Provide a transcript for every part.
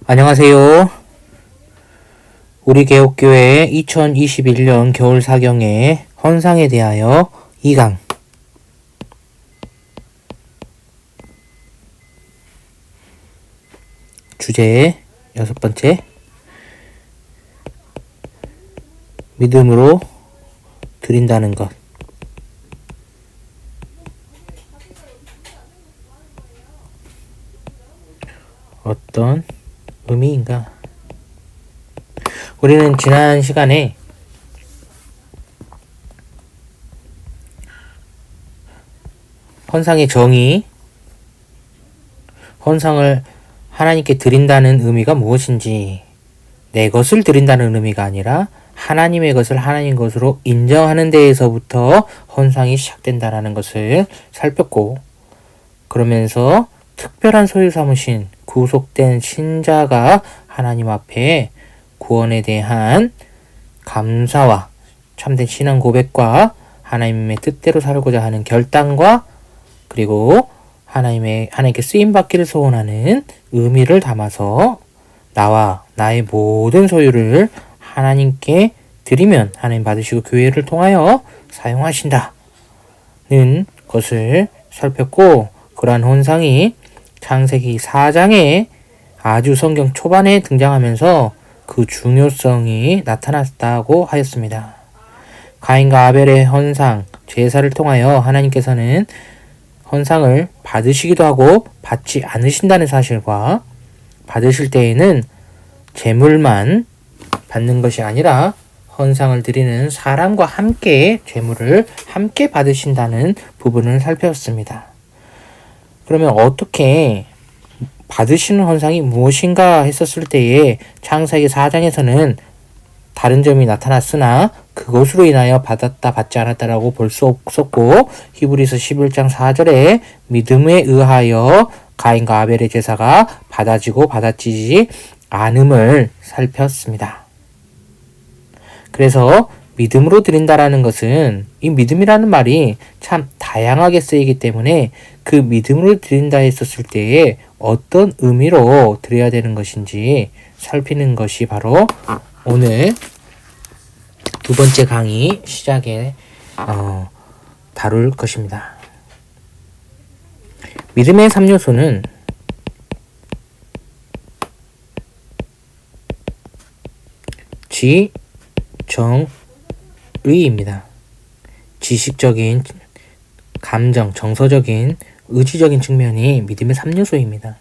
안녕하세요. 우리 개옥교회 2021년 겨울 사경의 헌상에 대하여 2강. 주제 6번째. 믿음으로 드린다는 것. 어떤 의미인가? 우리는 지난 시간에 헌상의 정의, 헌상을 하나님께 드린다는 의미가 무엇인지, 내 것을 드린다는 의미가 아니라 하나님의 것을 하나님 것으로 인정하는 데에서부터 헌상이 시작된다는 것을 살폈고, 그러면서 특별한 소유 삼으신 구속된 신자가 하나님 앞에 구원에 대한 감사와 참된 신앙 고백과 하나님의 뜻대로 살고자 하는 결단과 그리고 하나님께 쓰임받기를 소원하는 의미를 담아서 나와 나의 모든 소유를 하나님께 드리면 하나님 받으시고 교회를 통하여 사용하신다는 것을 살폈고, 그러한 헌상이 창세기 4장에 아주 성경 초반에 등장하면서 그 중요성이 나타났다고 하였습니다. 가인과 아벨의 헌상, 제사를 통하여 하나님께서는 헌상을 받으시기도 하고 받지 않으신다는 사실과, 받으실 때에는 제물만 받는 것이 아니라 헌상을 드리는 사람과 함께 제물을 함께 받으신다는 부분을 살펴봤습니다. 그러면 어떻게 받으시는 헌상이 무엇인가 했었을 때에 창세기 4장에서는 다른 점이 나타났으나 그것으로 인하여 받았다 받지 않았다라고 볼 수 없었고, 히브리서 11장 4절에 믿음에 의하여 가인과 아벨의 제사가 받아지고 받아지지 않음을 살폈습니다. 그래서 믿음으로 드린다라는 것은, 이 믿음이라는 말이 참 다양하게 쓰이기 때문에 그 믿음으로 드린다 했었을 때에 어떤 의미로 드려야 되는 것인지 살피는 것이 바로 오늘 두 번째 강의 시작에 다룰 것입니다. 믿음의 3요소는 지, 정, 의입니다. 지식적인, 감정, 정서적인, 의지적인 측면이 믿음의 3요소입니다.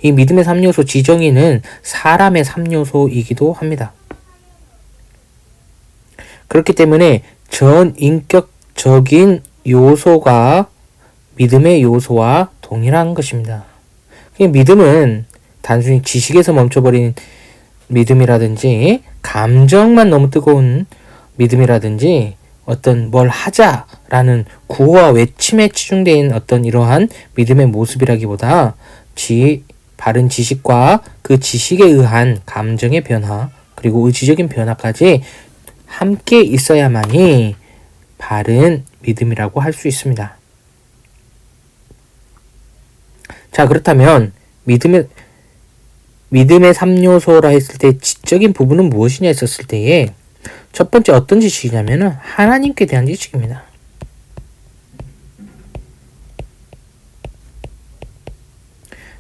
이 믿음의 3요소 지정의는 사람의 3요소이기도 합니다. 그렇기 때문에 전 인격적인 요소가 믿음의 요소와 동일한 것입니다. 믿음은 단순히 지식에서 멈춰버린 믿음이라든지, 감정만 너무 뜨거운 믿음이라든지, 어떤 뭘 하자라는 구호와 외침에 치중되어 있는 어떤 이러한 믿음의 모습이라기보다 바른 지식과 그 지식에 의한 감정의 변화, 그리고 의지적인 변화까지 함께 있어야만이 바른 믿음이라고 할 수 있습니다. 자, 그렇다면 믿음의 3요소라 했을 때 지적인 부분은 무엇이냐 했었을 때에 첫 번째 어떤 지식이냐면은 하나님께 대한 지식입니다.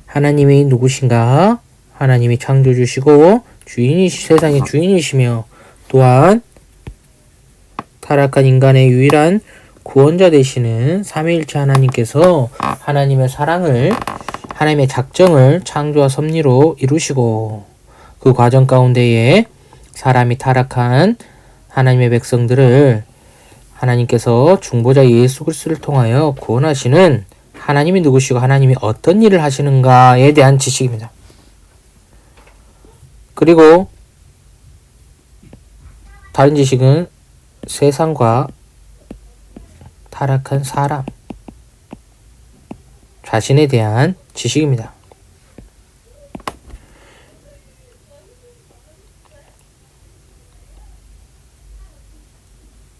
하나님이 누구신가? 하나님이 창조주시고 세상의 주인이시며, 또한 타락한 인간의 유일한 구원자 되시는 삼위일체 하나님께서 하나님의 사랑을, 하나님의 작정을 창조와 섭리로 이루시고, 그 과정 가운데에 사람이 타락한 하나님의 백성들을 하나님께서 중보자 예수 그리스도를 통하여 구원하시는 하나님이 누구시고 하나님이 어떤 일을 하시는가에 대한 지식입니다. 그리고 다른 지식은 세상과 타락한 사람, 자신에 대한 지식입니다.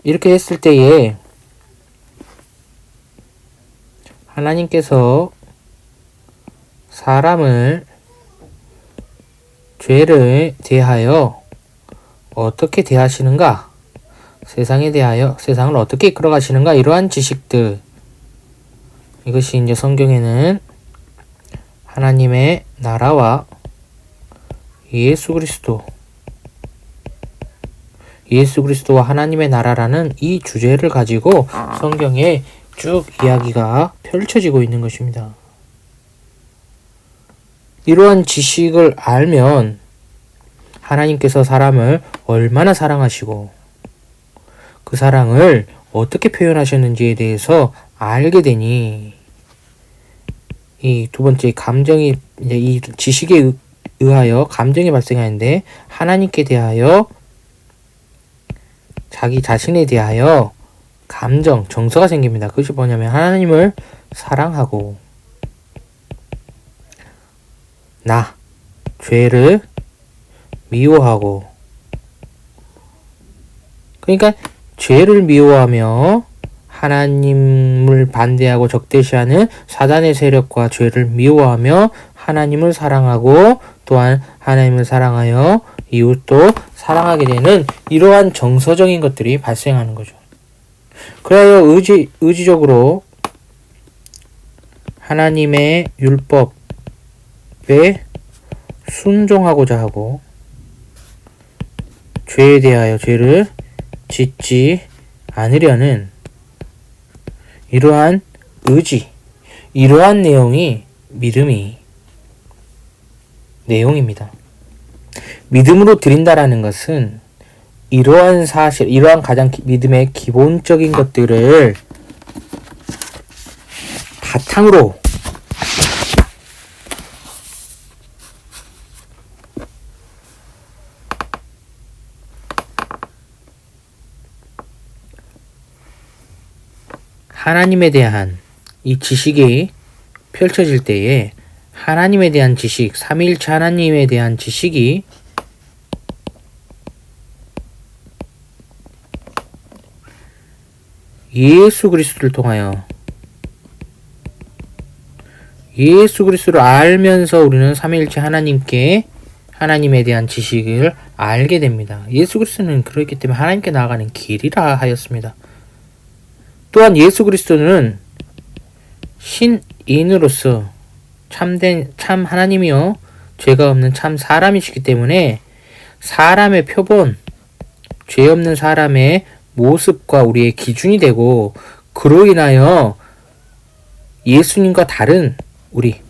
이렇게 했을 때에 하나님께서 사람을 죄를 대하여 어떻게 대하시는가? 세상에 대하여 세상을 어떻게 이끌어가시는가? 이러한 지식들. 이것이 이제 성경에는 하나님의 나라와 예수 그리스도와 하나님의 나라라는 이 주제를 가지고 성경에 쭉 이야기가 펼쳐지고 있는 것입니다. 이러한 지식을 알면 하나님께서 사람을 얼마나 사랑하시고 그 사랑을 어떻게 표현하셨는지에 대해서 알게 되니 이 두 번째 감정이 이제 이 지식에 의하여 감정이 발생하는데 하나님께 대하여 자기 자신에 대하여 감정, 정서가 생깁니다. 그것이 뭐냐면 하나님을 사랑하고 나, 죄를 미워하고 그러니까 죄를 미워하며 하나님을 반대하고 적대시하는 사단의 세력과 죄를 미워하며 하나님을 사랑하고 또한 하나님을 사랑하여 이웃도 사랑하게 되는 이러한 정서적인 것들이 발생하는 거죠. 그래야 의지적으로 하나님의 율법에 순종하고자 하고 죄에 대하여 죄를 짓지 않으려는 이러한 의지, 이러한 내용이 믿음이 내용입니다. 믿음으로 드린다라는 것은 이러한 사실, 이러한 가장 믿음의 기본적인 것들을 바탕으로 하나님에 대한 이 지식이 펼쳐질 때에 하나님에 대한 지식, 삼위일체 하나님에 대한 지식이 예수 그리스도를 통하여 예수 그리스도를 알면서 우리는 삼위일체 하나님에 대한 지식을 알게 됩니다. 예수 그리스도는 그렇기 때문에 하나님께 나아가는 길이라 하였습니다. 또한 예수 그리스도는 신인으로서 참 하나님이요 죄가 없는 참 사람이시기 때문에 사람의 표본, 죄 없는 사람의 모습과 우리의 기준이 되고 그로 인하여 예수님과 다른 우리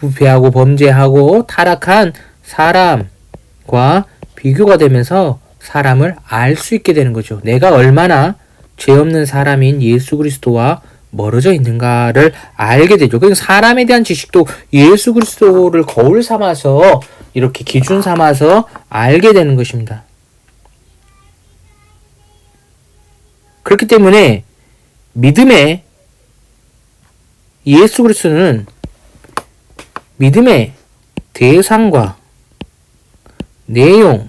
부패하고 범죄하고 타락한 사람과 비교가 되면서 사람을 알 수 있게 되는 거죠. 내가 얼마나 죄 없는 사람인 예수 그리스도와 멀어져 있는가를 알게 되죠. 그러니까 사람에 대한 지식도 예수 그리스도를 거울 삼아서 이렇게 기준 삼아서 알게 되는 것입니다. 그렇기 때문에 믿음의 예수 그리스도는 믿음의 대상과 내용에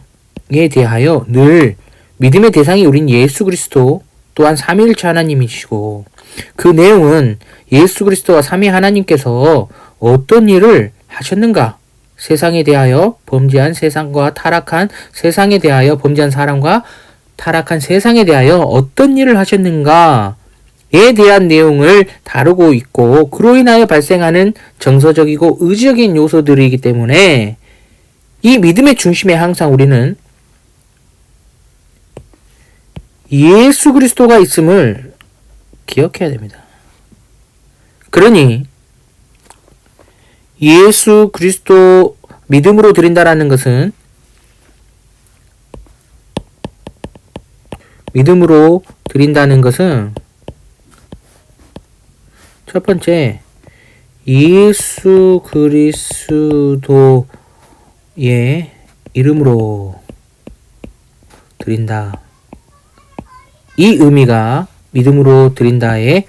대하여 늘 믿음의 대상이 우린 예수 그리스도 또한 삼위일체 하나님이시고 그 내용은 예수 그리스도와 삼위 하나님께서 어떤 일을 하셨는가? 세상에 대하여 범죄한 세상과 타락한 세상에 대하여 범죄한 사람과 타락한 세상에 대하여 어떤 일을 하셨는가에 대한 내용을 다루고 있고 그로 인하여 발생하는 정서적이고 의지적인 요소들이기 때문에 이 믿음의 중심에 항상 우리는 예수 그리스도가 있음을 기억해야 됩니다. 그러니 예수 그리스도 믿음으로 드린다라는 것은 첫 번째 예수 그리스도의 이름으로 드린다. 이 의미가 믿음으로 드린다의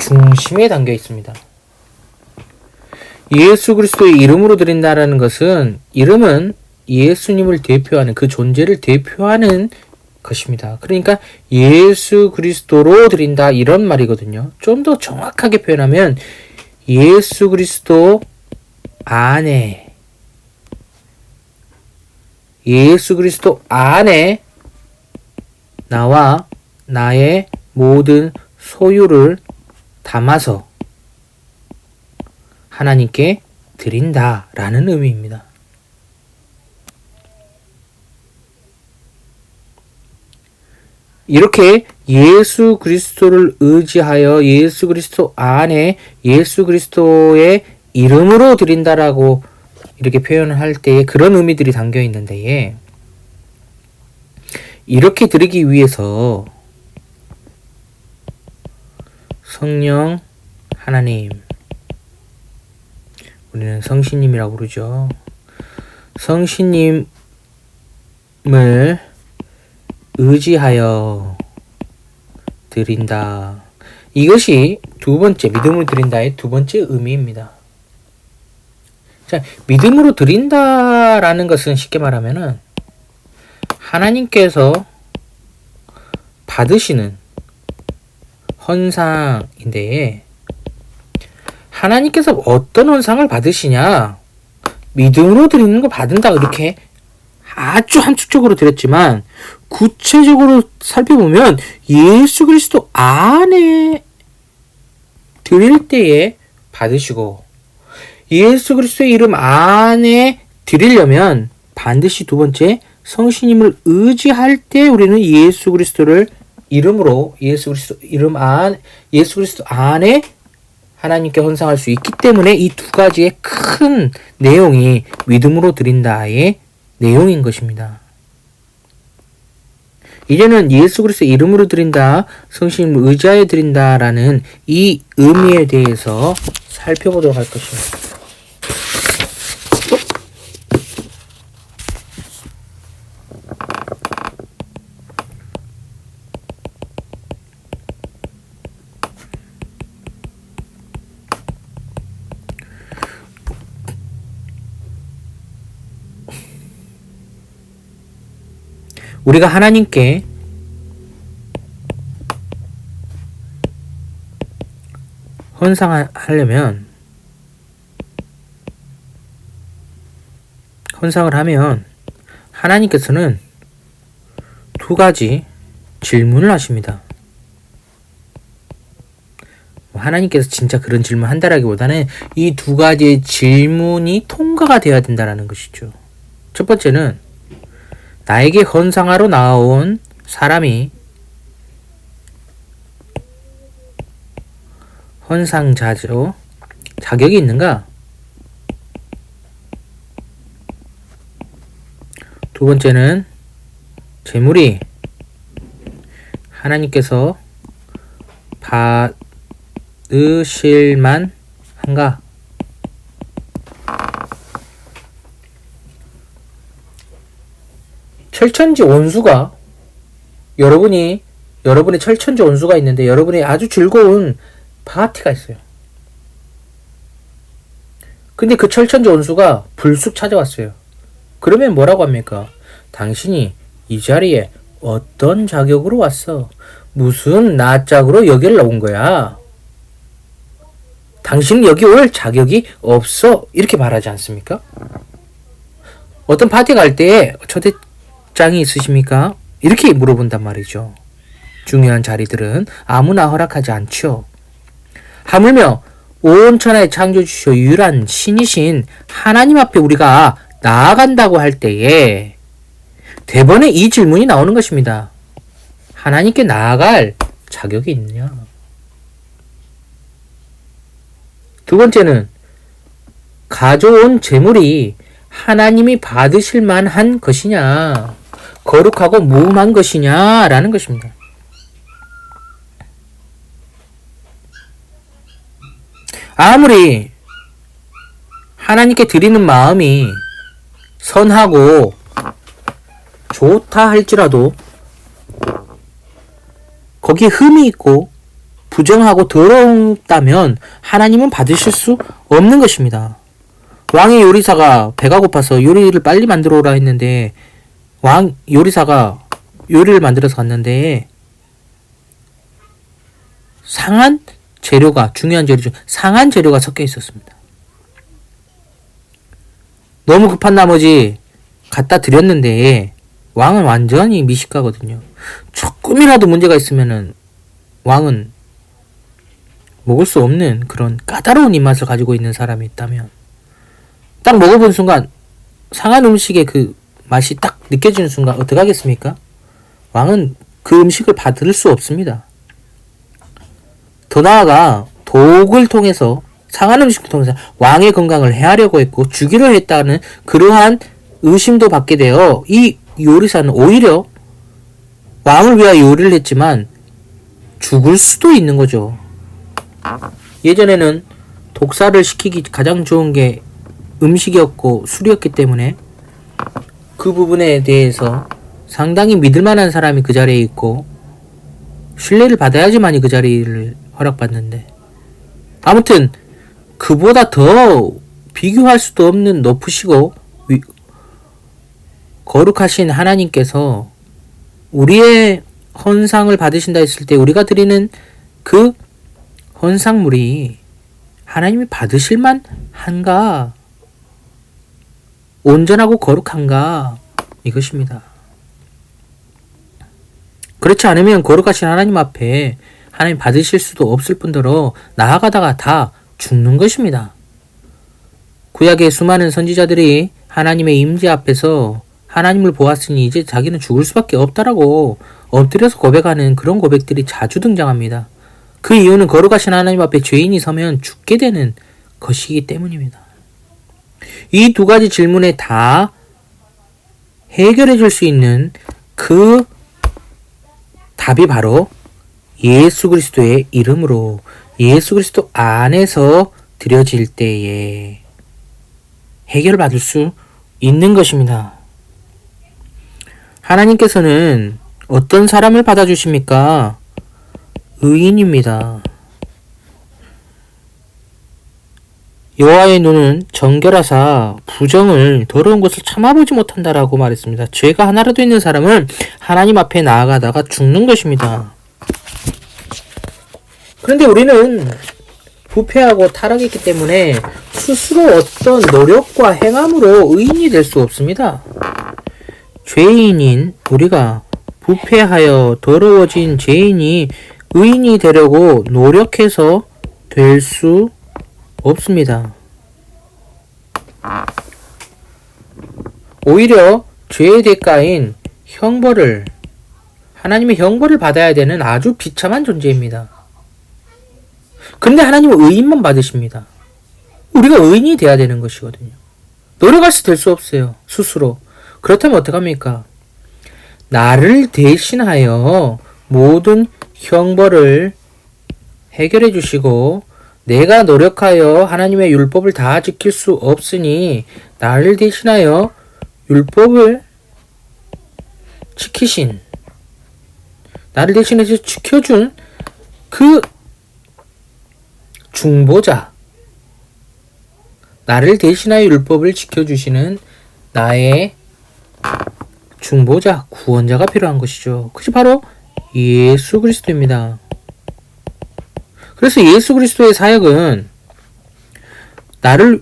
중심에 담겨 있습니다. 예수 그리스도의 이름으로 드린다라는 것은 이름은 예수님을 대표하는 그 존재를 대표하는 것입니다. 그러니까 예수 그리스도로 드린다 이런 말이거든요. 좀 더 정확하게 표현하면 예수 그리스도 안에 예수 그리스도 안에 나와 나의 모든 소유를 담아서 하나님께 드린다라는 의미입니다. 이렇게 예수 그리스도를 의지하여 예수 그리스도 안에 예수 그리스도의 이름으로 드린다라고 이렇게 표현을 할 때에 그런 의미들이 담겨 있는데, 이렇게 드리기 위해서 성령 하나님, 우리는 성신님이라고 부르죠. 성신님을 의지하여 드린다. 이것이 두 번째, 믿음으로 드린다의 두 번째 의미입니다. 자, 믿음으로 드린다라는 것은 쉽게 말하면은 하나님께서 받으시는 헌상인데, 하나님께서 어떤 헌상을 받으시냐? 믿음으로 드리는 걸 받는다, 이렇게 아주 함축적으로 드렸지만, 구체적으로 살펴보면 예수 그리스도 안에 드릴 때에 받으시고, 예수 그리스도의 이름 안에 드리려면 반드시 두 번째, 성신님을 의지할 때 우리는 예수 그리스도를 이름으로, 예수 그리스도 이름 예수 그리스도 안에 하나님께 헌상할 수 있기 때문에 이 두 가지의 큰 내용이 믿음으로 드린다의 내용인 것입니다. 이제는 예수 그리스도의 이름으로 드린다, 성신님을 의지하여 드린다라는 이 의미에 대해서 살펴보도록 할 것입니다. 우리가 하나님께 헌상을 하면 하나님께서는 두 가지 질문을 하십니다. 하나님께서 진짜 그런 질문 한다라기보다는 이 두 가지의 질문이 통과가 되어야 된다는 것이죠. 첫 번째는 나에게 헌상하러 나온 사람이 헌상자죠. 자격이 있는가? 두 번째는 재물이 하나님께서 받으실만 한가? 철천지 온수가 여러분의 철천지 온수가 있는데 여러분의 아주 즐거운 파티가 있어요. 근데 그 철천지 온수가 불쑥 찾아왔어요. 그러면 뭐라고 합니까? 당신이 이 자리에 어떤 자격으로 왔어? 무슨 낯짝으로 여기를 온 거야? 당신은 여기 올 자격이 없어. 이렇게 말하지 않습니까? 어떤 파티 갈 때 초대장이 있으십니까? 이렇게 물어본단 말이죠. 중요한 자리들은 아무나 허락하지 않죠. 하물며 온 천하의 창조주시오 유일한 신이신 하나님 앞에 우리가 나아간다고 할 때에 대번에 이 질문이 나오는 것입니다. 하나님께 나아갈 자격이 있느냐? 두 번째는 가져온 재물이 하나님이 받으실 만한 것이냐, 거룩하고 무음한 것이냐라는 것입니다. 아무리 하나님께 드리는 마음이 선하고 좋다 할지라도 거기에 흠이 있고 부정하고 더럽다면 하나님은 받으실 수 없는 것입니다. 왕의 요리사가 배가 고파서 요리를 빨리 만들어 오라 했는데 요리사가 요리를 만들어서 갔는데 상한 재료가, 중요한 재료죠. 상한 재료가 섞여 있었습니다. 너무 급한 나머지 갖다 드렸는데 왕은 완전히 미식가거든요. 조금이라도 문제가 있으면은 왕은 먹을 수 없는 그런 까다로운 입맛을 가지고 있는 사람이 있다면 딱 먹어본 순간 상한 음식의 그 맛이 딱 느껴지는 순간 어떻게 하겠습니까? 왕은 그 음식을 받을 수 없습니다. 더 나아가 독을 통해서 상한 음식을 통해서 왕의 건강을 해하려고 했고 죽이려 했다는 그러한 의심도 받게 되어 이 요리사는 오히려 왕을 위하여 요리를 했지만 죽을 수도 있는 거죠. 예전에는 독사를 시키기 가장 좋은 게 음식이었고 술이었기 때문에 그 부분에 대해서 상당히 믿을 만한 사람이 그 자리에 있고 신뢰를 받아야지만이 그 자리를 허락받는데, 아무튼 그보다 더 비교할 수도 없는 높으시고 거룩하신 하나님께서 우리의 헌상을 받으신다 했을 때 우리가 드리는 그 헌상물이 하나님이 받으실만 한가, 온전하고 거룩한가, 이것입니다. 그렇지 않으면 거룩하신 하나님 앞에 하나님 받으실 수도 없을 뿐더러 나아가다가 다 죽는 것입니다. 구약의 수많은 선지자들이 하나님의 임재 앞에서 하나님을 보았으니 이제 자기는 죽을 수밖에 없다라고 엎드려서 고백하는 그런 고백들이 자주 등장합니다. 그 이유는 거룩하신 하나님 앞에 죄인이 서면 죽게 되는 것이기 때문입니다. 이 두 가지 질문에 다 해결해 줄 수 있는 그 답이 바로 예수 그리스도의 이름으로 예수 그리스도 안에서 드려질 때에 해결을 받을 수 있는 것입니다. 하나님께서는 어떤 사람을 받아주십니까? 의인입니다. 여호와의 눈은 정결하사 부정을 더러운 것을 참아보지 못한다라고 말했습니다. 죄가 하나라도 있는 사람은 하나님 앞에 나아가다가 죽는 것입니다. 그런데 우리는 부패하고 타락했기 때문에 스스로 어떤 노력과 행함으로 의인이 될 수 없습니다. 죄인인 우리가 부패하여 더러워진 죄인이 의인이 되려고 노력해서 될 수 없습니다. 오히려 죄의 대가인 형벌을, 하나님의 형벌을 받아야 되는 아주 비참한 존재입니다. 근데 하나님은 의인만 받으십니다. 우리가 의인이 돼야 되는 것이거든요. 노력해서 될 수 없어요. 스스로. 그렇다면 어떡합니까? 나를 대신하여 모든 형벌을 해결해 주시고 내가 노력하여 하나님의 율법을 다 지킬 수 없으니 나를 대신하여 율법을 지키신, 나를 대신해서 지켜준 그 중보자, 나를 대신하여 율법을 지켜주시는 나의 중보자, 구원자가 필요한 것이죠. 그것이 바로 예수 그리스도입니다. 그래서 예수 그리스도의 사역은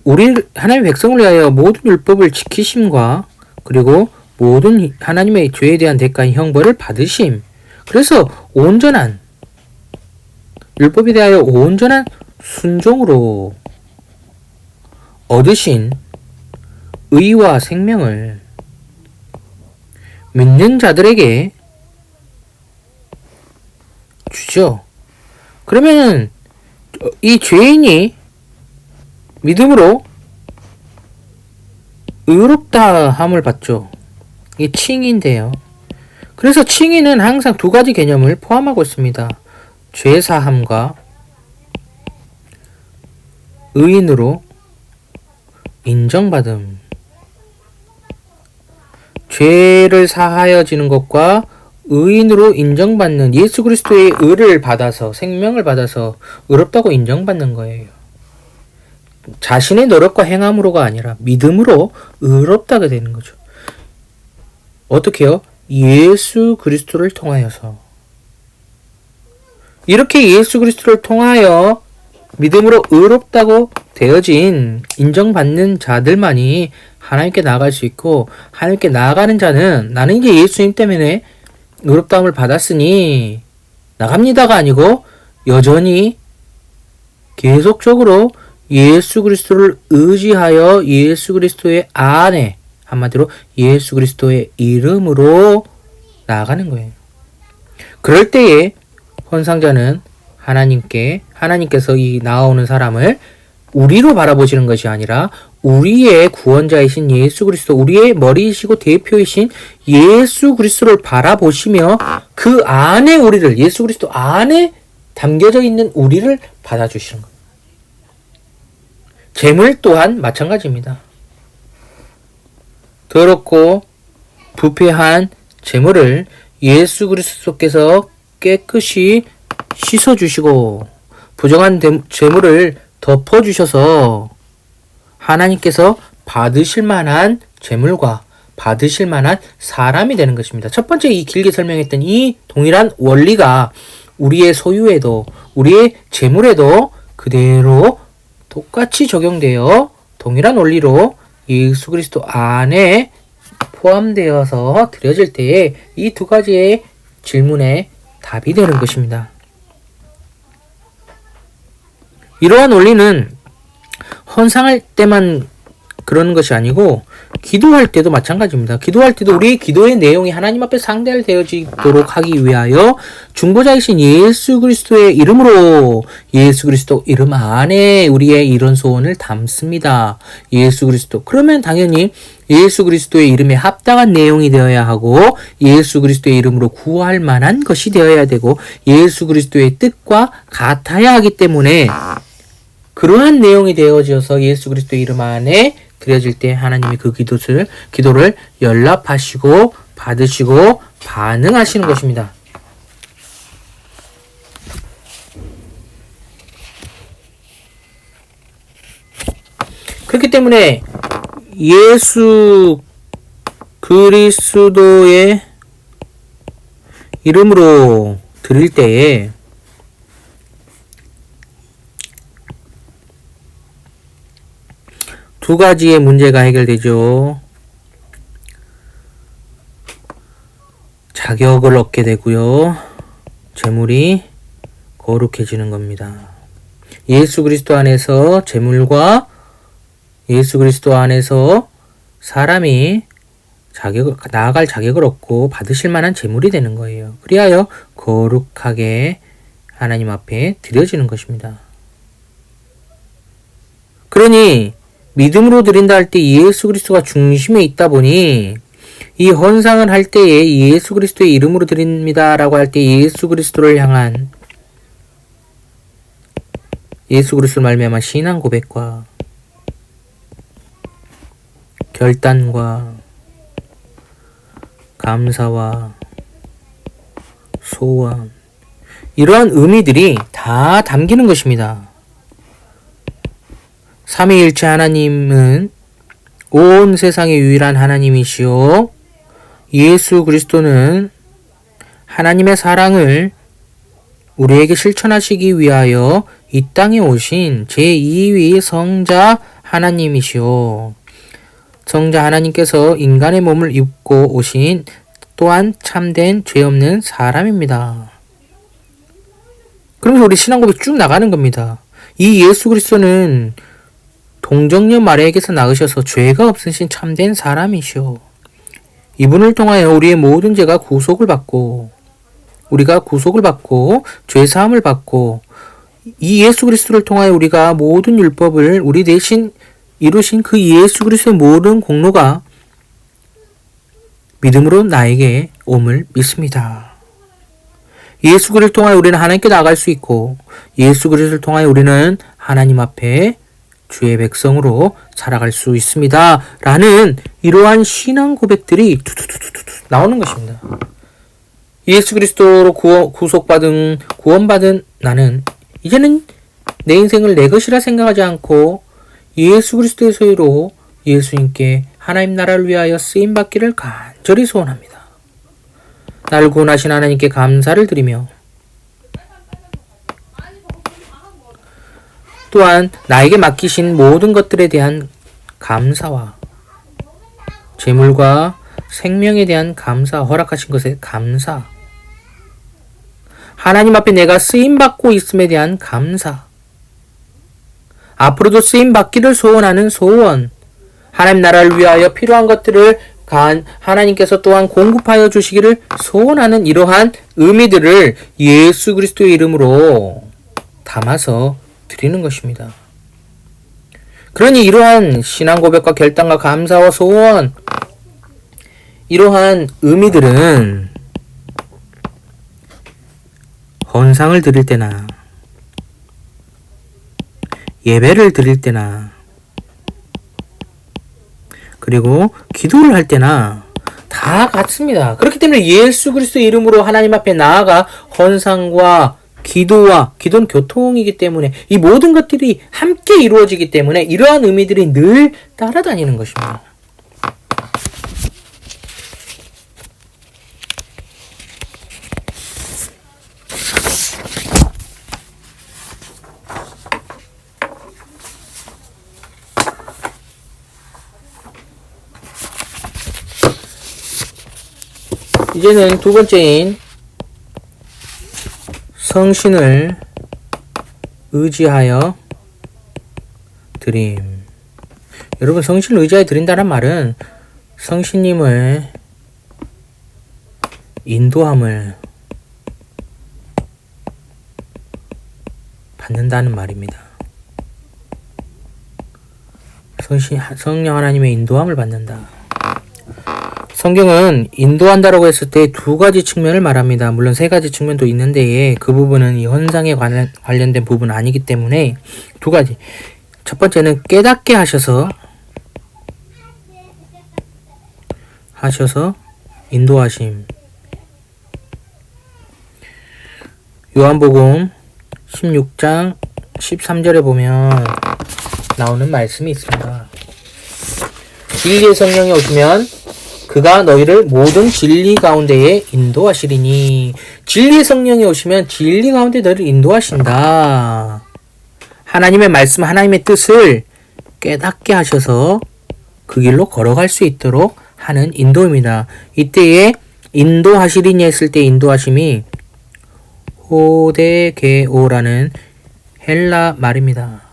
우리 하나님의 백성을 위하여 모든 율법을 지키심과 그리고 모든 하나님의 죄에 대한 대가인 형벌을 받으심. 그래서 온전한 율법에 대하여 온전한 순종으로 얻으신 의와 생명을 믿는 자들에게 주죠. 그러면 이 죄인이 믿음으로 의롭다 함을 받죠. 이게 칭의인데요. 그래서 칭의는 항상 두 가지 개념을 포함하고 있습니다. 죄사함과 의인으로 인정받음. 죄를 사하여지는 것과 의인으로 인정받는, 예수 그리스도의 의를 받아서, 생명을 받아서 의롭다고 인정받는 거예요. 자신의 노력과 행함으로가 아니라 믿음으로 의롭다가 되는 거죠. 어떻게요? 예수 그리스도를 통하여서. 이렇게 예수 그리스도를 통하여 믿음으로 의롭다고 되어진, 인정받는 자들만이 하나님께 나아갈 수 있고, 하나님께 나아가는 자는 나는 이제 예수님 때문에 의롭다함을 받았으니 나갑니다가 아니고 여전히 계속적으로 예수 그리스도를 의지하여 예수 그리스도의 안에, 한마디로 예수 그리스도의 이름으로 나아가는 거예요. 그럴 때에 헌상자는 하나님께서 이 나아오는 사람을 우리로 바라보시는 것이 아니라 우리의 구원자이신 예수 그리스도, 우리의 머리이시고 대표이신 예수 그리스도를 바라보시며 그 안에 우리를, 예수 그리스도 안에 담겨져 있는 우리를 받아주시는 겁니다. 재물 또한 마찬가지입니다. 더럽고 부패한 재물을 예수 그리스도께서 깨끗이 씻어주시고 부정한 재물을 덮어주셔서 하나님께서 받으실 만한 재물과 받으실 만한 사람이 되는 것입니다. 첫 번째 이 길게 설명했던 이 동일한 원리가 우리의 소유에도 우리의 재물에도 그대로 똑같이 적용되어 동일한 원리로 예수 그리스도 안에 포함되어서 드려질 때에 이 두 가지의 질문에 답이 되는 것입니다. 이러한 원리는 헌상할 때만 그러는 것이 아니고 기도할 때도 마찬가지입니다. 기도할 때도 우리의 기도의 내용이 하나님 앞에 상달되어지도록 하기 위하여 중보자이신 예수 그리스도의 이름으로 예수 그리스도 이름 안에 우리의 이런 소원을 담습니다. 예수 그리스도. 그러면 당연히 예수 그리스도의 이름에 합당한 내용이 되어야 하고 예수 그리스도의 이름으로 구할 만한 것이 되어야 되고 예수 그리스도의 뜻과 같아야 하기 때문에 그러한 내용이 되어져서 예수 그리스도의 이름 안에 드려질 때 하나님이 그 기도를 연락하시고 받으시고 반응하시는 것입니다. 그렇기 때문에 예수 그리스도의 이름으로 드릴 때에 두 가지의 문제가 해결되죠. 자격을 얻게 되고요. 재물이 거룩해지는 겁니다. 예수 그리스도 안에서 재물과 예수 그리스도 안에서 사람이 나아갈 자격을 얻고 받으실 만한 재물이 되는 거예요. 그리하여 거룩하게 하나님 앞에 드려지는 것입니다. 그러니 믿음으로 드린다 할 때 예수 그리스도가 중심에 있다 보니 이 헌상을 할 때에 예수 그리스도의 이름으로 드립니다 라고 할 때 예수 그리스도를 향한 예수 그리스도를 말미암아 신앙 고백과 결단과 감사와 소원 이러한 의미들이 다 담기는 것입니다. 삼위일체 하나님은 온 세상의 유일한 하나님이시요 예수 그리스도는 하나님의 사랑을 우리에게 실천하시기 위하여 이 땅에 오신 제2위 성자 하나님이시요 성자 하나님께서 인간의 몸을 입고 오신 또한 참된 죄 없는 사람입니다. 그러면서 우리 신앙고백 쭉 나가는 겁니다. 이 예수 그리스도는 동정녀 마리아에게서 낳으셔서 죄가 없으신 참된 사람이시오. 이분을 통하여 우리의 모든 죄가 구속을 받고 우리가 구속을 받고 죄사함을 받고 이 예수 그리스도를 통하여 우리가 모든 율법을 우리 대신 이루신 그 예수 그리스도의 모든 공로가 믿음으로 나에게 옴을 믿습니다. 예수 그리스도를 통하여 우리는 하나님께 나아갈 수 있고 예수 그리스도를 통하여 우리는 하나님 앞에 주의 백성으로 살아갈 수 있습니다. 라는 이러한 신앙 고백들이 나오는 것입니다. 예수 그리스도로 구원받은 나는 이제는 내 인생을 내 것이라 생각하지 않고 예수 그리스도의 소유로 예수님께 하나님 나라를 위하여 쓰임받기를 간절히 소원합니다. 나를 구원하신 하나님께 감사를 드리며 또한 나에게 맡기신 모든 것들에 대한 감사와 재물과 생명에 대한 감사, 허락하신 것에 감사, 하나님 앞에 내가 쓰임받고 있음에 대한 감사, 앞으로도 쓰임받기를 소원하는 소원, 하나님 나라를 위하여 필요한 것들을 하나님께서 또한 공급하여 주시기를 소원하는 이러한 의미들을 예수 그리스도의 이름으로 담아서 드리는 것입니다. 그러니 이러한 신앙 고백과 결단과 감사와 소원, 이러한 의미들은 헌상을 드릴 때나 예배를 드릴 때나 그리고 기도를 할 때나 다 같습니다. 그렇기 때문에 예수 그리스도의 이름으로 하나님 앞에 나아가 헌상과 기도는 교통이기 때문에 이 모든 것들이 함께 이루어지기 때문에 이러한 의미들이 늘 따라다니는 것입니다. 이제는 두 번째인 성신을 의지하여 드림. 여러분, 성신을 의지하여 드린다는 말은 성신님의 인도함을 받는다는 말입니다. 성령 하나님의 인도함을 받는다. 성경은 인도한다라고 했을 때 두 가지 측면을 말합니다. 물론 세 가지 측면도 있는데 그 부분은 이 헌상에 관련된 부분은 아니기 때문에 두 가지. 첫 번째는 깨닫게 하셔서 인도하심. 요한복음 16장 13절에 보면 나오는 말씀이 있습니다. 진리의 성령이 오시면 그가 너희를 모든 진리 가운데에 인도하시리니. 진리의 성령이 오시면 진리 가운데 너희를 인도하신다. 하나님의 말씀, 하나님의 뜻을 깨닫게 하셔서 그 길로 걸어갈 수 있도록 하는 인도입니다. 이때에 인도하시리니 했을 때 인도하심이 호데게오라는 헬라 말입니다.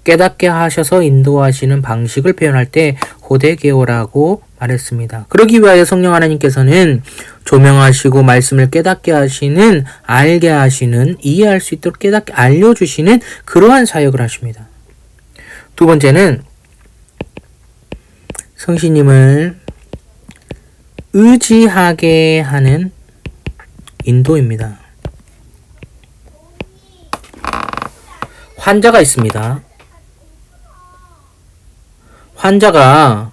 깨닫게 하셔서 인도하시는 방식을 표현할 때 호데게오라고 말했습니다. 그러기 위하여 성령 하나님께서는 조명하시고 말씀을 깨닫게 하시는, 알게 하시는, 이해할 수 있도록 깨닫게 알려주시는 그러한 사역을 하십니다. 두 번째는 성신님을 의지하게 하는 인도입니다. 환자가 있습니다. 환자가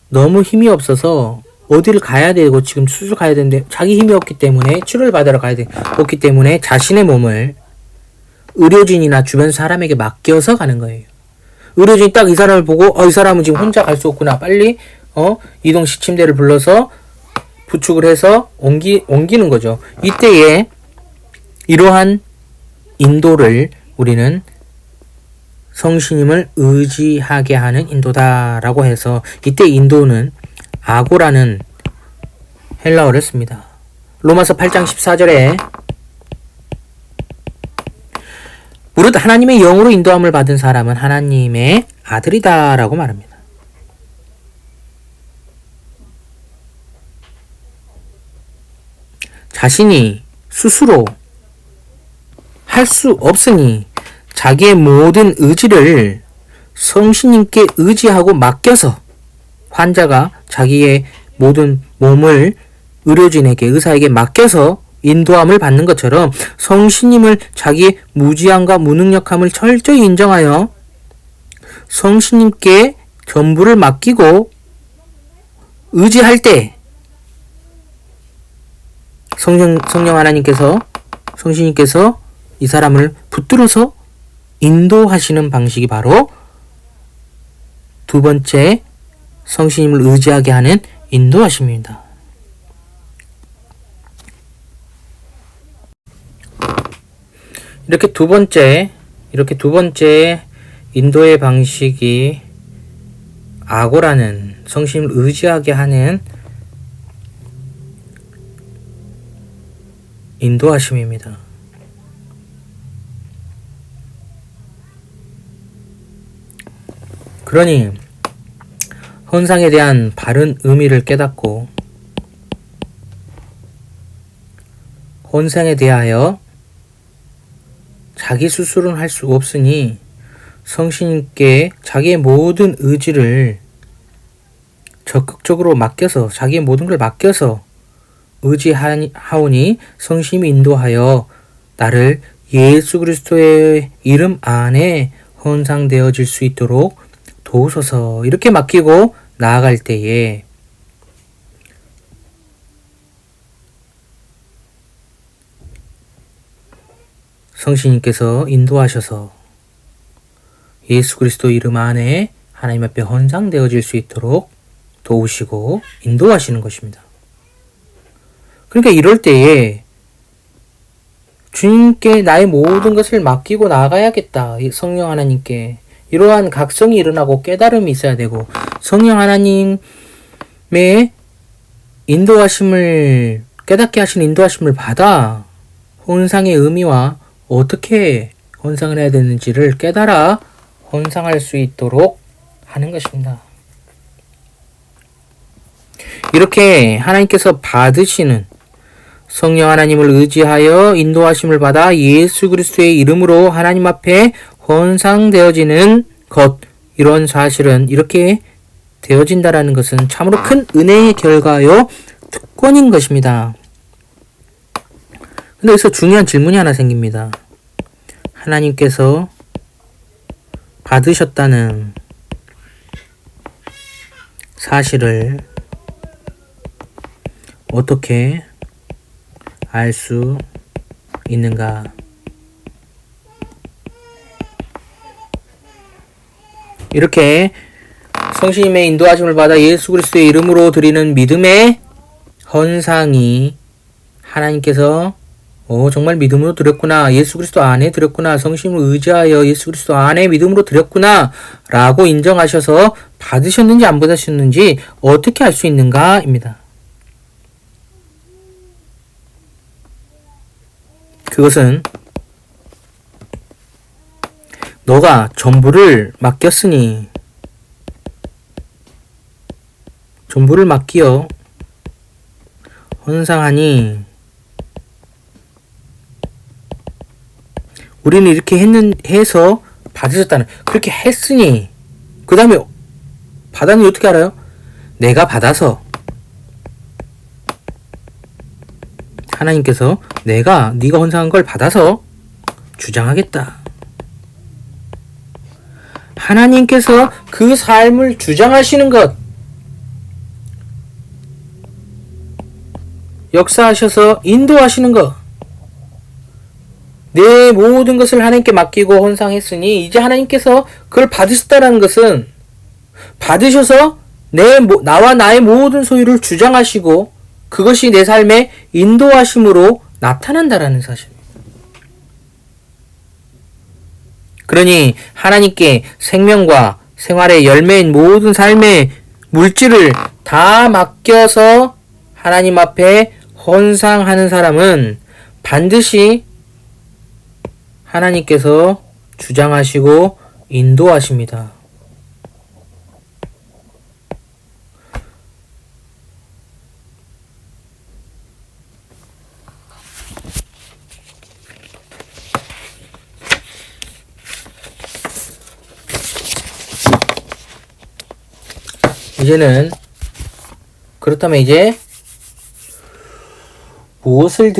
너무 힘이 없어서 어디를 가야 되고 지금 수술 가야 되는데 자기 힘이 없기 때문에 치료를 받으러 가야 없기 때문에 자신의 몸을 의료진이나 주변 사람에게 맡겨서 가는 거예요. 의료진이 딱 이 사람을 보고 이 사람은 지금 혼자 갈 수 없구나. 빨리 이동 시침대를 불러서 부축을 해서 옮기는 거죠. 이때에 이러한 인도를 우리는 성신님을 의지하게 하는 인도다라고 해서 이때 인도는 아고라는 헬라어를 씁니다. 로마서 8장 14절에 무릇 하나님의 영으로 인도함을 받은 사람은 하나님의 아들이다라고 말합니다. 자신이 스스로 할 수 없으니 자기의 모든 의지를 성신님께 의지하고 맡겨서 환자가 자기의 모든 몸을 의료진에게, 의사에게 맡겨서 인도함을 받는 것처럼 성신님을 자기의 무지함과 무능력함을 철저히 인정하여 성신님께 전부를 맡기고 의지할 때 성령 하나님께서, 성신님께서 이 사람을 붙들어서 인도하시는 방식이 바로 두 번째 성신님을 의지하게 하는 인도하심입니다. 이렇게 두 번째 인도의 방식이 아고라는 성신을 의지하게 하는 인도하심입니다. 그러니 헌상에 대한 바른 의미를 깨닫고 헌상에 대하여 자기 스스로는 할 수 없으니 성신님께 자기의 모든 의지를 적극적으로 맡겨서 자기의 모든 걸 맡겨서 의지하오니 성신이 인도하여 나를 예수 그리스도의 이름 안에 헌상되어질 수 있도록 도우소서. 이렇게 맡기고 나아갈 때에 성신님께서 인도하셔서 예수 그리스도 이름 안에 하나님 앞에 헌상되어질 수 있도록 도우시고 인도하시는 것입니다. 그러니까 이럴 때에 주님께 나의 모든 것을 맡기고 나아가야겠다. 성령 하나님께 이러한 각성이 일어나고 깨달음이 있어야 되고 성령 하나님의 인도하심을 깨닫게 하신 인도하심을 받아 헌상의 의미와 어떻게 헌상을 해야 되는지를 깨달아 헌상할 수 있도록 하는 것입니다. 이렇게 하나님께서 받으시는 성령 하나님을 의지하여 인도하심을 받아 예수 그리스도의 이름으로 하나님 앞에 헌상되어지는 것, 이런 사실은 이렇게 되어진다라는 것은 참으로 큰 은혜의 결과요 특권인 것입니다. 근데 여기서 중요한 질문이 하나 생깁니다. 하나님께서 받으셨다는 사실을 어떻게 알 수 있는가? 이렇게 성신님의 인도하심을 받아 예수 그리스도의 이름으로 드리는 믿음의 헌상이 하나님께서 정말 믿음으로 드렸구나. 예수 그리스도 안에 드렸구나. 성신을 의지하여 예수 그리스도 안에 믿음으로 드렸구나. 라고 인정하셔서 받으셨는지 안 받으셨는지 어떻게 알 수 있는가? 입니다. 그것은 너가 전부를 맡겼으니 전부를 맡기어 헌상하니 우리는 이렇게 해서 받으셨다는 그렇게 했으니 그 다음에 받았는지 어떻게 알아요? 내가 받아서 하나님께서 네가 헌상한 걸 받아서 주장하겠다. 하나님께서 그 삶을 주장하시는 것, 역사하셔서 인도하시는 것, 내 모든 것을 하나님께 맡기고 헌상했으니 이제 하나님께서 그걸 받으셨다는 것은 받으셔서 나와 나의 모든 소유를 주장하시고 그것이 내 삶의 인도하심으로 나타난다라는 사실입니다. 그러니 하나님께 생명과 생활의 열매인 모든 삶의 물질을 다 맡겨서 하나님 앞에 헌상하는 사람은 반드시 하나님께서 주장하시고 인도하십니다. 그렇다면 이제 무엇을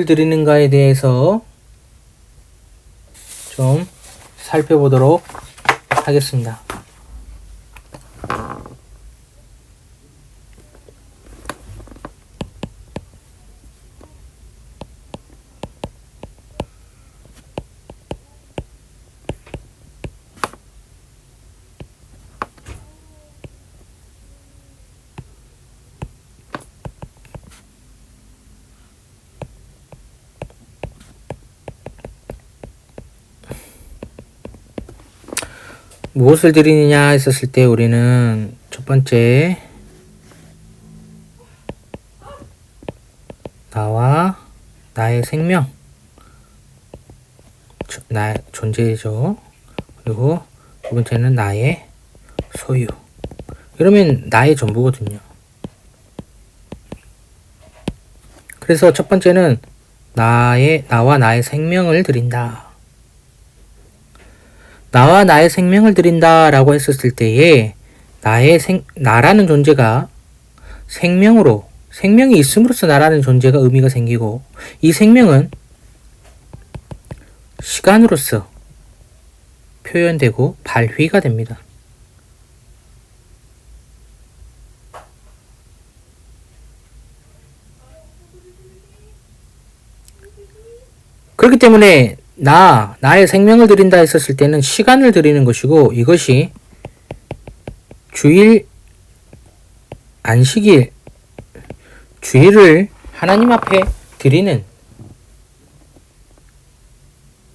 드리는가에 대해서 좀 살펴보도록 하겠습니다. 무엇을 드리느냐 했었을 때 우리는 첫 번째 나와 나의 생명, 나의 존재죠. 그리고 두 번째는 나의 소유. 이러면 나의 전부거든요. 그래서 첫 번째는 나와 나의 생명을 드린다. 나와 나의 생명을 드린다 라고 했었을 때에 나라는 존재가 생명이 있음으로써 나라는 존재가 의미가 생기고, 이 생명은 시간으로서 표현되고 발휘가 됩니다. 그렇기 때문에 나의 생명을 드린다 했었을 때는 시간을 드리는 것이고, 이것이 주일, 안식일, 주일을 하나님 앞에 드리는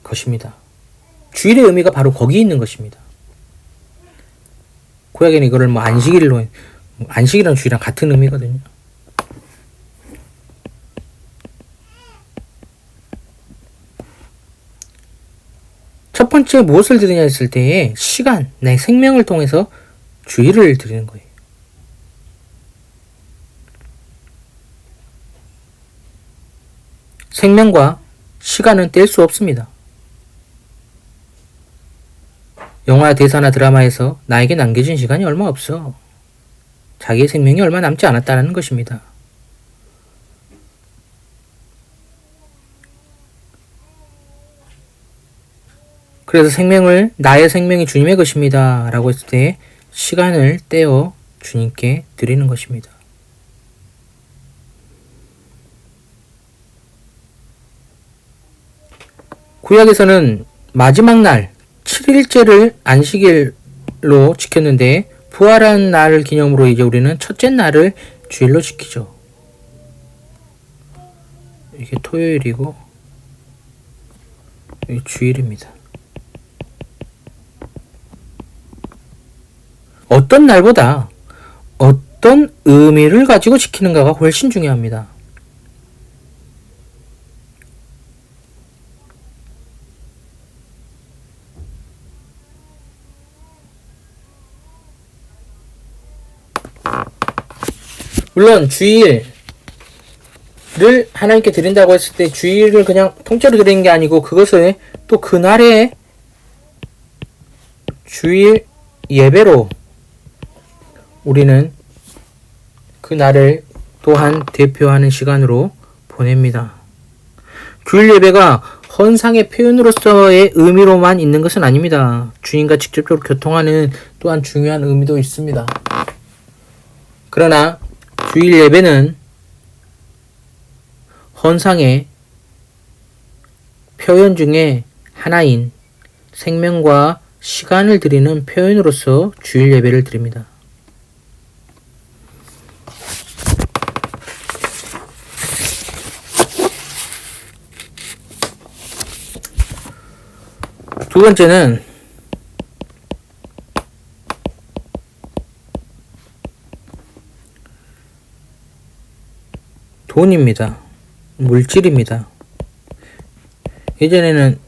것입니다. 주일의 의미가 바로 거기 있는 것입니다. 구약에는 이거를 안식일이랑 주일이랑 같은 의미거든요. 첫 번째 무엇을 드리냐 했을 때에 시간, 내 생명을 통해서 주일을 드리는 거예요. 생명과 시간은 뗄 수 없습니다. 영화, 대사나 드라마에서 나에게 남겨진 시간이 얼마 없어. 자기의 생명이 얼마 남지 않았다는 것입니다. 그래서 나의 생명이 주님의 것입니다 라고 했을 때 시간을 떼어 주님께 드리는 것입니다. 구약에서는 마지막 날 7일째를 안식일로 지켰는데, 부활한 날을 기념으로 이제 우리는 첫째 날을 주일로 지키죠. 이게 토요일이고 이게 주일입니다. 어떤 날보다 어떤 의미를 가지고 지키는가가 훨씬 중요합니다. 물론 주일을 하나님께 드린다고 했을 때 주일을 그냥 통째로 드리는 게 아니고, 그것을 또 그날의 주일 예배로 우리는 그날을 또한 대표하는 시간으로 보냅니다. 주일 예배가 헌상의 표현으로서의 의미로만 있는 것은 아닙니다. 주님과 직접적으로 교통하는 또한 중요한 의미도 있습니다. 그러나 주일 예배는 헌상의 표현 중에 하나인 생명과 시간을 드리는 표현으로서 주일 예배를 드립니다. 두 번째는 돈입니다. 물질입니다. 예전에는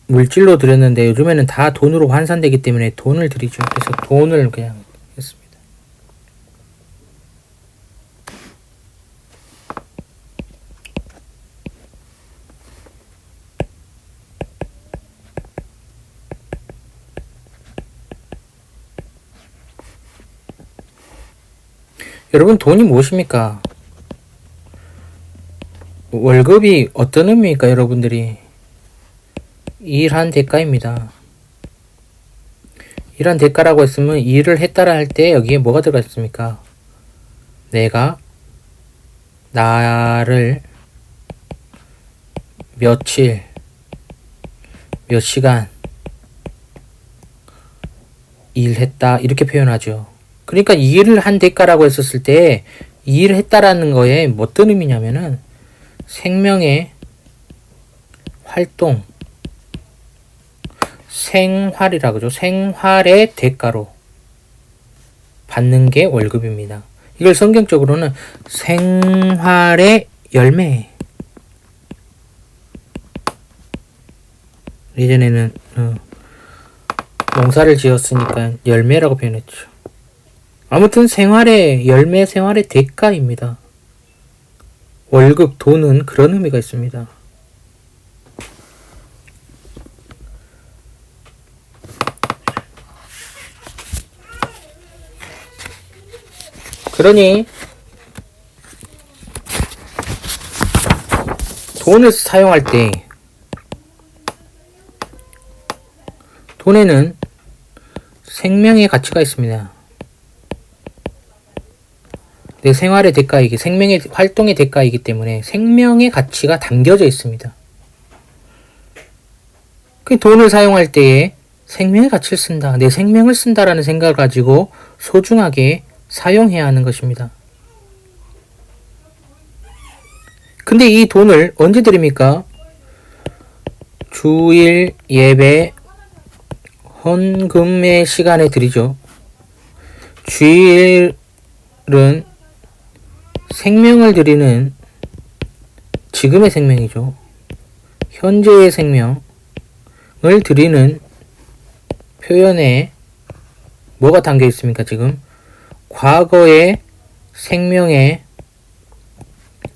물질로 드렸는데 요즘에는 다 돈으로 환산되기 때문에 돈을 드리죠. 그래서 돈을 그냥 했습니다. 여러분, 돈이 무엇입니까? 월급이 어떤 의미입니까? 여러분들이 일한 대가입니다. 일한 대가라고 했으면 일을 했다라 할 때 여기에 뭐가 들어가 있습니까? 내가 나를 며칠, 몇 시간 일했다 이렇게 표현하죠. 그러니까 이 일을 한 대가라고 했었을 때 이 일을 했다라는 거에 어떤 의미냐면은 생명의 활동, 생활이라 그러죠. 생활의 대가로 받는 게 월급입니다. 이걸 성경적으로는 생활의 열매. 예전에는 농사를 지었으니까 열매라고 표현했죠. 아무튼 생활의 열매, 생활의 대가입니다. 월급, 돈은 그런 의미가 있습니다. 그러니 돈을 사용할 때 돈에는 생명의 가치가 있습니다. 내 생활의 대가이기, 생명의 활동의 대가이기 때문에 생명의 가치가 담겨져 있습니다. 그 돈을 사용할 때에 생명의 가치를 쓴다, 내 생명을 쓴다라는 생각을 가지고 소중하게 사용해야 하는 것입니다. 근데 이 돈을 언제 드립니까? 주일 예배 헌금의 시간에 드리죠. 주일은 생명을 드리는 지금의 생명이죠. 현재의 생명을 드리는 표현에 뭐가 담겨 있습니까? 지금 과거의 생명의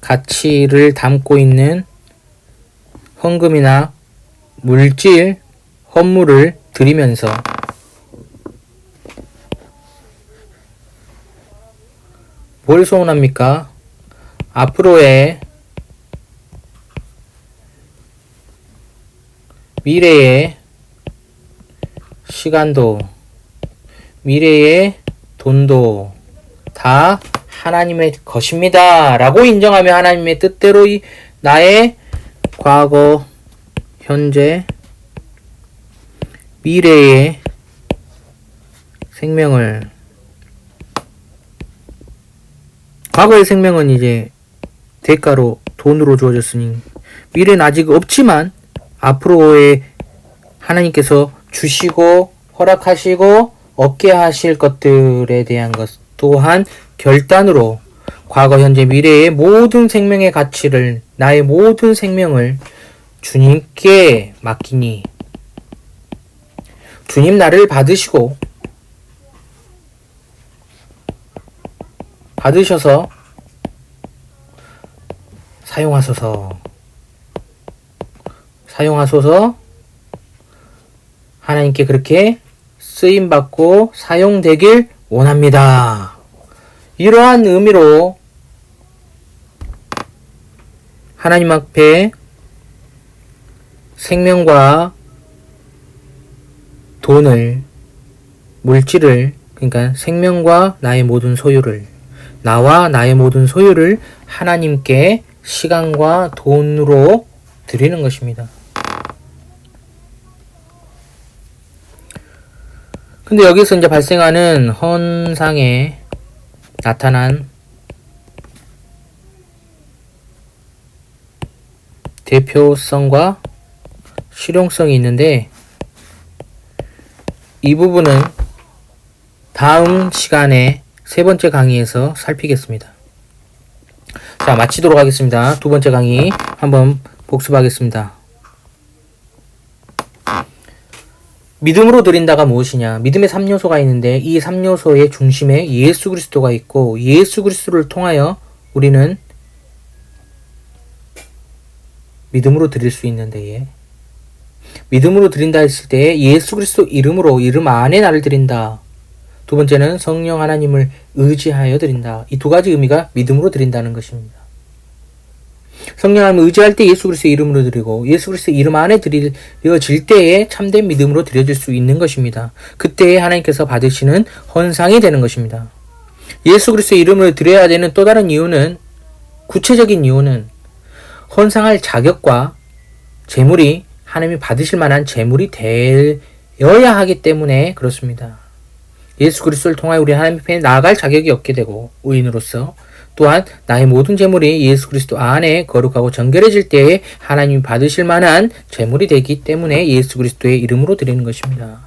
가치를 담고 있는 헌금이나 물질, 헌물을 드리면서 뭘 소원합니까? 앞으로의 미래의 시간도, 미래의 돈도 다 하나님의 것입니다 라고 인정하며 하나님의 뜻대로 나의 과거, 현재, 미래의 생명을, 과거의 생명은 이제 대가로 돈으로 주어졌으니 미래는 아직 없지만 앞으로의 하나님께서 주시고 허락하시고 얻게 하실 것들에 대한 것 또한 결단으로 과거, 현재, 미래의 모든 생명의 가치를, 나의 모든 생명을 주님께 맡기니 주님 나를 받으셔서 사용하소서 하나님께 그렇게 쓰임받고 사용되길 원합니다. 이러한 의미로 하나님 앞에 생명과 돈을, 물질을, 그러니까 생명과 나의 모든 소유를, 나와 나의 모든 소유를 하나님께 시간과 돈으로 드리는 것입니다. 근데 여기서 이제 발생하는 헌상에 나타난 대표성과 실용성이 있는데 이 부분은 다음 시간에 세 번째 강의에서 살피겠습니다. 자, 마치도록 하겠습니다. 두 번째 강의 한번 복습하겠습니다. 믿음으로 드린다가 무엇이냐? 믿음의 3요소가 있는데 이 3요소의 중심에 예수 그리스도가 있고 예수 그리스도를 통하여 우리는 믿음으로 드릴 수 있는데 믿음으로 드린다 했을 때 예수 그리스도 이름으로 이름 안에 나를 드린다. 두 번째는 성령 하나님을 의지하여 드린다. 이 두 가지 의미가 믿음으로 드린다는 것입니다. 성령 하나님을 의지할 때 예수 그리스도의 이름으로 드리고 예수 그리스도의 이름 안에 드려질 때에 참된 믿음으로 드려질 수 있는 것입니다. 그때에 하나님께서 받으시는 헌상이 되는 것입니다. 예수 그리스도의 이름으로 드려야 되는 또 다른 이유는, 구체적인 이유는 헌상할 자격과 재물이 하나님이 받으실 만한 재물이 되어야 하기 때문에 그렇습니다. 예수 그리스도를 통하여 우리 하나님 앞에 나아갈 자격이 없게 되고 의인으로서, 또한 나의 모든 재물이 예수 그리스도 안에 거룩하고 정결해질 때에 하나님이 받으실 만한 재물이 되기 때문에 예수 그리스도의 이름으로 드리는 것입니다.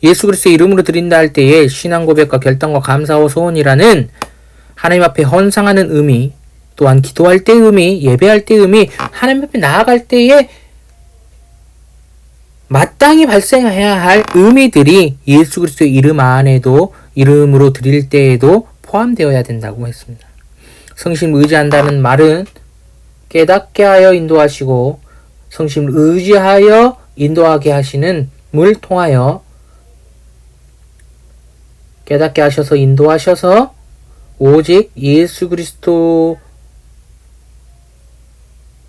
예수 그리스도의 이름으로 드린다 할 때에 신앙 고백과 결단과 감사와 소원이라는 하나님 앞에 헌상하는 의미, 또한 기도할 때의 의미, 예배할 때의 의미, 하나님 앞에 나아갈 때에 마땅히 발생해야 할 의미들이 예수 그리스도의 이름 안에도 이름으로 드릴 때에도 포함되어야 된다고 했습니다. 성심을 의지한다는 말은 깨닫게 하여 인도하시고 성심을 의지하여 인도하게 하시는 물 통하여 깨닫게 하셔서 인도하셔서 오직 예수 그리스도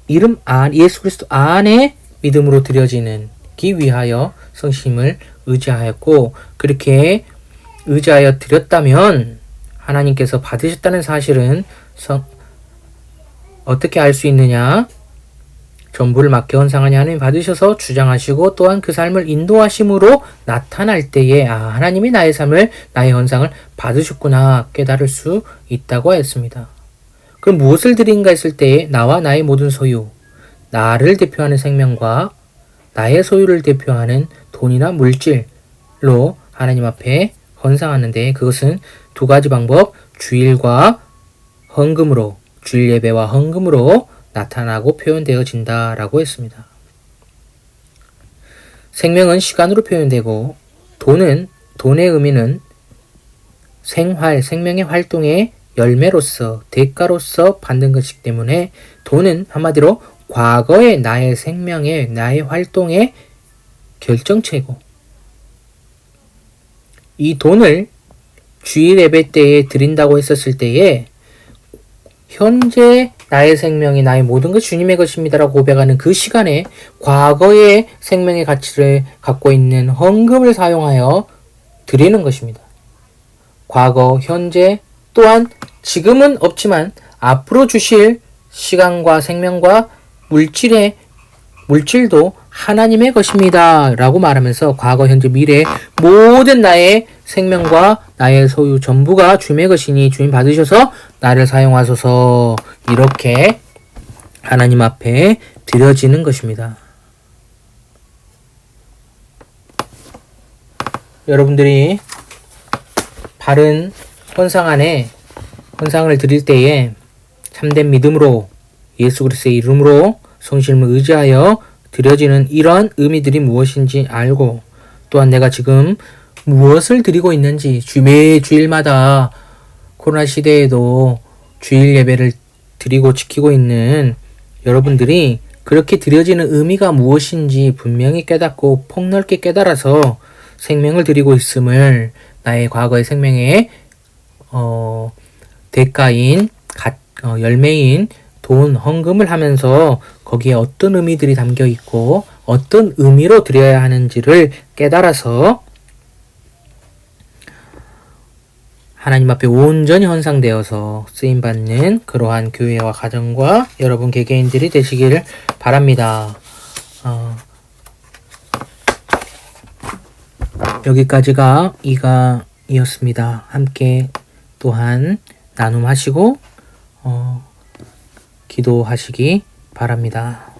이름 안, 예수 그리스도 안에 믿음으로 드려지기 위하여 성심을 의지하였고, 그렇게 의지하여 드렸다면 하나님께서 받으셨다는 사실은 어떻게 알 수 있느냐? 전부를 맡겨 헌상하니 하나님 받으셔서 주장하시고 또한 그 삶을 인도하심으로 나타날 때에 하나님이 나의 삶을, 나의 헌상을 받으셨구나 깨달을 수 있다고 했습니다. 그럼 무엇을 드린가 했을 때에 나와 나의 모든 소유, 나를 대표하는 생명과 나의 소유를 대표하는 돈이나 물질로 하나님 앞에 헌상하는데, 그것은 두 가지 방법, 주일과 헌금으로, 주일 예배와 헌금으로 나타나고 표현되어진다라고 했습니다. 생명은 시간으로 표현되고 돈의 의미는 생활, 생명의 활동의 열매로서, 대가로서 받는 것이기 때문에 돈은 한마디로 과거의 나의 생명의, 나의 활동의 결정체고, 이 돈을 주일 예배 때에 드린다고 했었을 때에 현재 나의 생명이 나의 모든 것 주님의 것입니다라고 고백하는 그 시간에 과거의 생명의 가치를 갖고 있는 헌금을 사용하여 드리는 것입니다. 과거, 현재, 또한 지금은 없지만 앞으로 주실 시간과 생명과 물질도 하나님의 것입니다 라고 말하면서 과거, 현재, 미래 모든 나의 생명과 나의 소유 전부가 주님의 것이니 주님 받으셔서 나를 사용하소서, 이렇게 하나님 앞에 드려지는 것입니다. 여러분들이 바른 헌상 안에 헌상을 드릴 때에 참된 믿음으로 예수 그리스도의 이름으로 성심을 의지하여 드려지는 이러한 의미들이 무엇인지 알고, 또한 내가 지금 무엇을 드리고 있는지, 매 주일마다 코로나 시대에도 주일 예배를 드리고 지키고 있는 여러분들이 그렇게 드려지는 의미가 무엇인지 분명히 깨닫고 폭넓게 깨달아서 생명을 드리고 있음을, 나의 과거의 생명의 대가인 열매인 돈, 헌금을 하면서 거기에 어떤 의미들이 담겨 있고 어떤 의미로 드려야 하는지를 깨달아서 하나님 앞에 온전히 헌상되어서 쓰임받는 그러한 교회와 가정과 여러분 개개인들이 되시기를 바랍니다. 여기까지가 2강이었습니다. 함께 또한 나눔하시고 기도하시기 바랍니다.